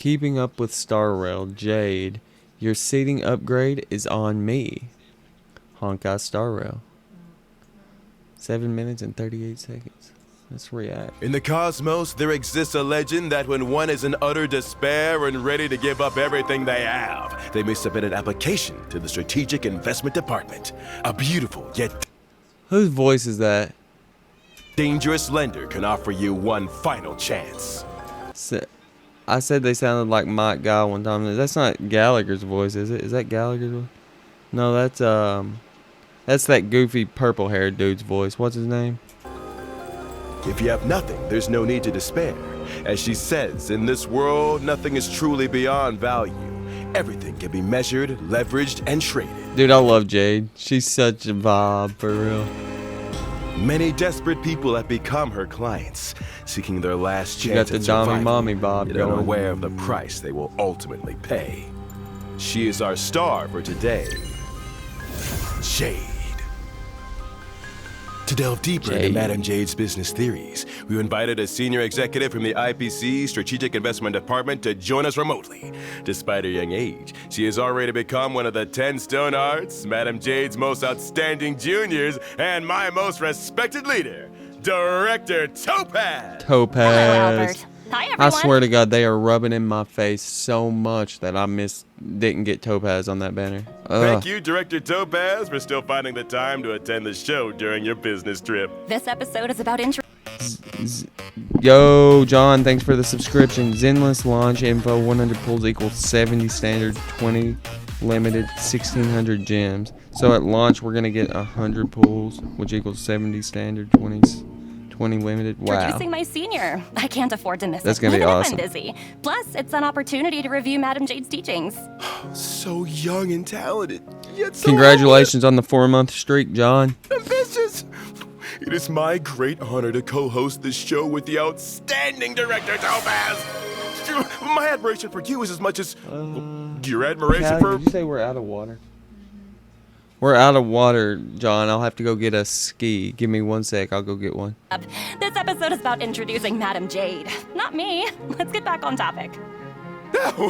keeping up with Star Rail. Jade, your seating upgrade is on me. Honkai Star Rail. 7 minutes and 38 seconds. Let's react. In the cosmos, there exists a legend that when one is in utter despair and ready to give up everything they have, they may submit an application to the Strategic Investment Department. A beautiful yet Whose voice is that? dangerous lender can offer you one final chance. I said they sounded like Mike Guy one time. That's not Gallagher's voice, is it? Is that Gallagher's voice? No, that's that goofy purple-haired dude's voice. What's his name? If you have nothing, there's no need to despair. As she says, in this world, nothing is truly beyond value. Everything can be measured, leveraged, and traded. Dude, I love Jade. She's such a vibe, for real. Many desperate people have become her clients, seeking their last She chance got the at survival, Domme mommy vibe yet going. unaware of the price they will ultimately pay. She is our star for today, Jade. To delve deeper into Madame Jade's business theories, we invited a senior executive from the IPC Strategic Investment Department to join us remotely. Despite her young age, she has already become one of the 10 Stone Arts, Madame Jade's most outstanding juniors, and my most respected leader, Director Topaz. Hello, Albert. Hi, everyone. I swear to God, they are rubbing in my face so much that I didn't get Topaz on that banner. Thank you, Director Topaz, for still finding the time to attend the show during your business trip. This episode is about Yo, John, thanks for the subscription. Zenless launch info, 100 pulls equals 70 standard, 20 limited, 1600 gems. So at launch, we're going to get 100 pulls, which equals 70 standard, 20 limited. Wow. Introducing my senior. I can't afford to miss That's it. gonna be even awesome. if I'm busy. Plus, it's an opportunity to review Madame Jade's teachings. So young and talented, yet so Congratulations on the 4-month streak, John. ambitious. It is my great honor to co-host this show with the outstanding Director Topaz. My admiration for you is as much as your admiration for... Did you say we're out of water? We're out of water, John. I'll have to go get a ski. Give me 1 sec. I'll go get one. This episode is about introducing Madame Jade. Not me. Let's get back on topic.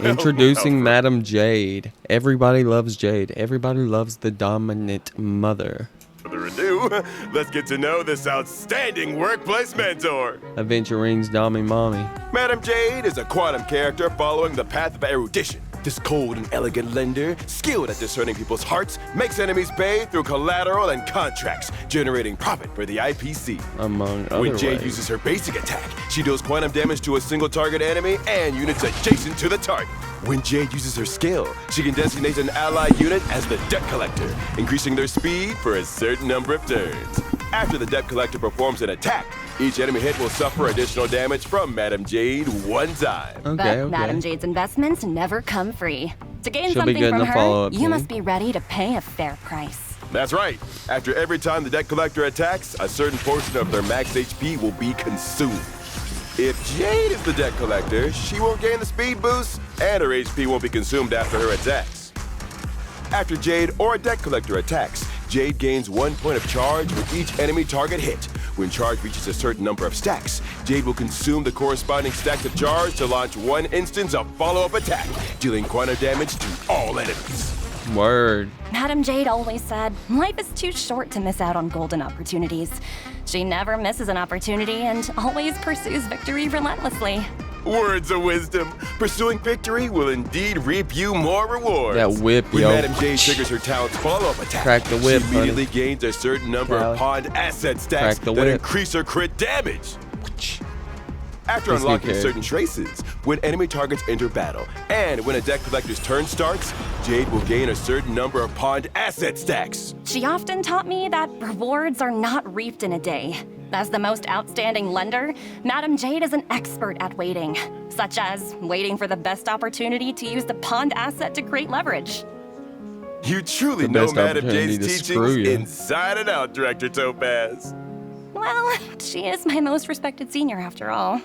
Introducing Madame Jade. Everybody loves Jade. Everybody loves the dominant mother. Further ado, let's get to know this outstanding workplace mentor. Adventurines Domme Mommy. Madame Jade is a quantum character following the path of erudition. This cold and elegant lender, skilled at discerning people's hearts, makes enemies pay through collateral and contracts, generating profit for the IPC. Among other When Jade ways. uses her basic attack, she deals quantum damage to a single target enemy and units adjacent to the target. When Jade uses her skill, she can designate an allied unit as the debt collector, increasing their speed for a certain number of turns. After the debt collector performs an attack, each enemy hit will suffer additional damage from Madame Jade one time. But Madame Jade's investments never come free. To gain She'll be something good in from the her, follow-up you team. must be ready to pay a fair price. That's right. After every time the debt collector attacks, a certain portion of their max HP will be consumed. If Jade is the debt collector, she won't gain the speed boost, and her HP won't be consumed after her attacks. After Jade or a debt collector attacks, Jade gains 1 point of charge with each enemy target hit. When charge reaches a certain number of stacks, Jade will consume the corresponding stacks of charge to launch one instance of follow-up attack, dealing quantum damage to all enemies. Word. Madame Jade always said, life is too short to miss out on golden opportunities. She never misses an opportunity and always pursues victory relentlessly. Words of wisdom. Pursuing victory will indeed reap you more rewards. That whip, When yo. Madame Jade triggers her talent's follow-up attack, Crack the whip, she immediately gains a certain number Cali. of pawned asset stacks Crack the that whip. increase her crit damage. After He's unlocking good. certain traces, when enemy targets enter battle, and when a debt collector's turn starts, Jade will gain a certain number of pawned asset stacks. She often taught me that rewards are not reaped in a day. As the most outstanding lender, Madame Jade is an expert at waiting, such as waiting for the best opportunity to use the pawned asset to create leverage. You truly The know best Madame opportunity Jade's to screw teachings you. inside and out, Director Topaz. Well, she is my most respected senior after all.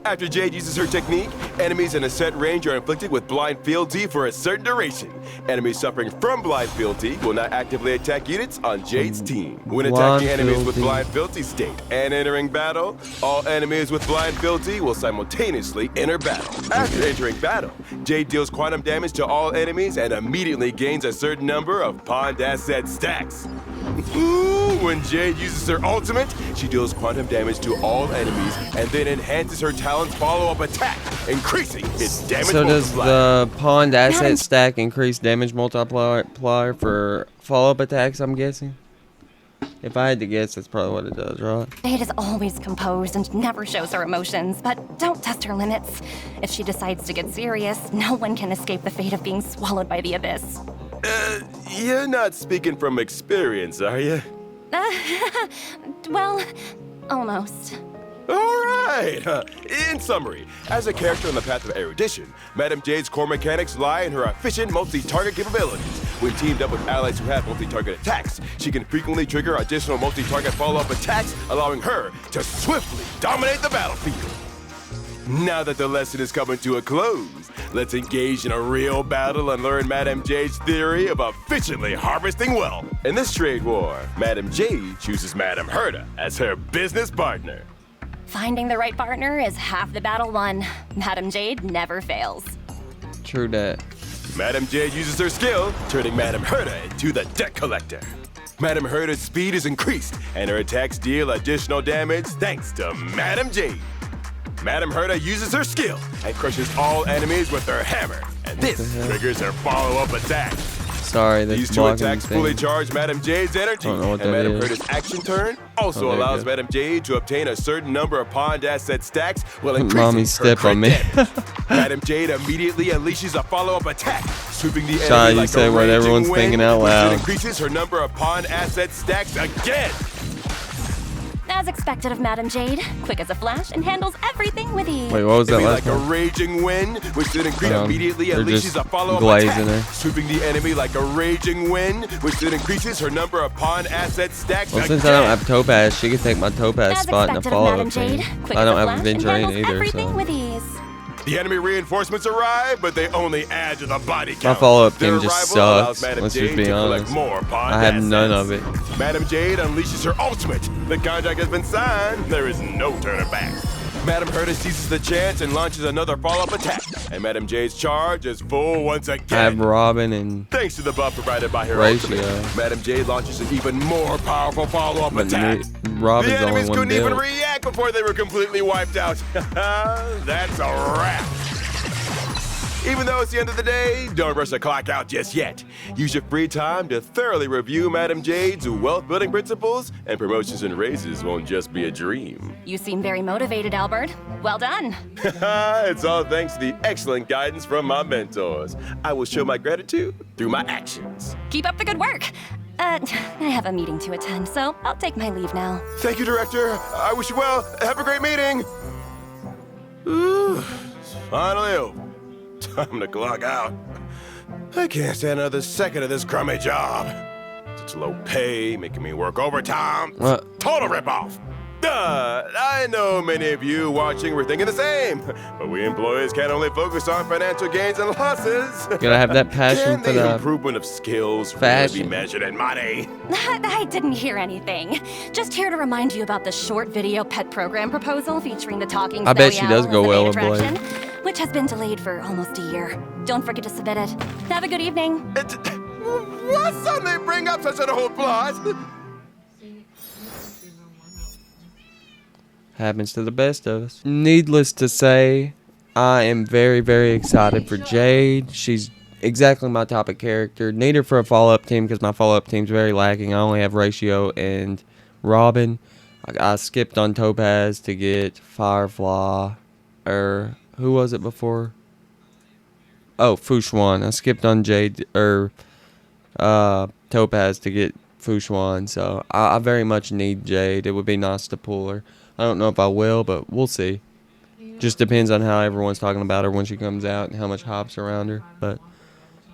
After Jade uses her technique, enemies in a set range are inflicted with blind fealty for a certain duration. Enemies suffering from blind fealty will not actively attack units on Jade's team. When attacking enemies with blind fealty state and entering battle, all enemies with blind fealty will simultaneously enter battle. After entering battle, Jade deals quantum damage to all enemies and immediately gains a certain number of pawned asset stacks. When Jade uses her ultimate, she deals quantum damage to all enemies and then enhances her talent's follow-up attack, increasing its damage So does multiplier. the pawned asset stack increase damage multiplier for follow-up attacks, I'm guessing? If I had to guess, that's probably what it does, right? Jade is always composed and never shows her emotions, but don't test her limits. If she decides to get serious, no one can escape the fate of being swallowed by the abyss. You're not speaking from experience, are you? Well, almost. All right. In summary, as a character on the path of erudition, Madame Jade's core mechanics lie in her efficient multi-target capabilities. When teamed up with allies who have multi-target attacks, she can frequently trigger additional multi-target follow-up attacks, allowing her to swiftly dominate the battlefield. Now that the lesson is coming to a close, let's engage in a real battle and learn Madame Jade's theory of efficiently harvesting wealth. In this trade war, Madame Jade chooses Madame Herta as her business partner. Finding the right partner is half the battle won. Madame Jade never fails. True that. Madame Jade uses her skill, turning Madame Herta into the debt collector. Madame Herta's speed is increased, and her attacks deal additional damage thanks to Madame Jade. Madame Herta uses her skill and crushes all enemies with her hammer, and this triggers her follow-up attack. Sorry, that's These two blocking attacks thing. fully charge Madame Jade's energy, Don't know what and that Madame is. Herta's action turn also Oh, there you allows go. Madame Jade to obtain a certain number of pawned asset stacks while increasing Mommy her step crit on me. damage. Madame Jade immediately unleashes a follow-up attack, sweeping the Shy, enemy you like say a what raging everyone's wind, thinking out which then loud. increases her number of pawned asset stacks again. As expected of Madame Jade, quick as a flash and handles everything with ease. Wait, what was that It'd be last like a one? raging wind, which then immediately they're unleashes just a follow-up glazing attack, her. sweeping the enemy like a raging wind, which then increases her number of pawn asset stacks Well, again. since I don't have Topaz, she can take my Topaz As spot in a expected of follow-up Madame team. Jade, quick I as don't a have flash and Avenger in handles either, everything so. with ease. The enemy reinforcements arrive, but they only add to the body count. My follow-up Their team just arrival allows sucks. Madame Let's Jade just be to collect honest. more pawn I have none assets. of it. Madame Jade unleashes her ultimate. The contract has been signed. There is no turning back. Madame Herta seizes the chance and launches another follow-up attack. And Madame Jade's charge is full once again. I have Robin and Thanks to the buff provided by her Ratio. ultimate, Madame Jade launches an even more powerful follow-up but attack. Robin's The the only enemies one couldn't even built. react before they were completely wiped out. That's a wrap. Even though it's the end of the day, don't rush the clock out just yet. Use your free time to thoroughly review Madame Jade's wealth-building principles, and promotions and raises won't just be a dream. You seem very motivated, Albert. Well done. It's all thanks to the excellent guidance from my mentors. I will show my gratitude through my actions. Keep up the good work. I have a meeting to attend, so I'll take my leave now. Thank you, Director. I wish you well. Have a great meeting. Ooh, it's finally over. Time to clock out. I can't stand another second of this crummy job. Such low pay, making me work overtime. What? Total ripoff. I know many of you watching were thinking the same, but we employees can't only focus on financial gains and losses. Gotta have that passion Can for the the improvement of skills really fashion. be measured in money? I didn't hear anything. Just here to remind you about the short video pet program proposal featuring the talking I bet snowy she does owl go as the well main in Blade. attraction, which has been delayed for almost a year. Don't forget to submit it. Have a good evening. What suddenly bring up such an old plot? Happens to the best of us. Needless to say, I am very, very excited for Jade. She's exactly my type of character. Need her for a follow-up team because my follow-up team's very lacking. I only have Ratio and Robin. I skipped on Topaz to get Firefly. Or who was it before? Oh, Fushuan. I skipped on Jade or Topaz to get Fushuan. So I very much need Jade. It would be nice to pull her. I don't know if I will, but we'll see. Just depends on how everyone's talking about her when she comes out and how much hype's around her. But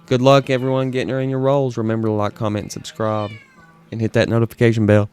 good luck, everyone, getting her in your roles. Remember to like, comment, and subscribe. And hit that notification bell.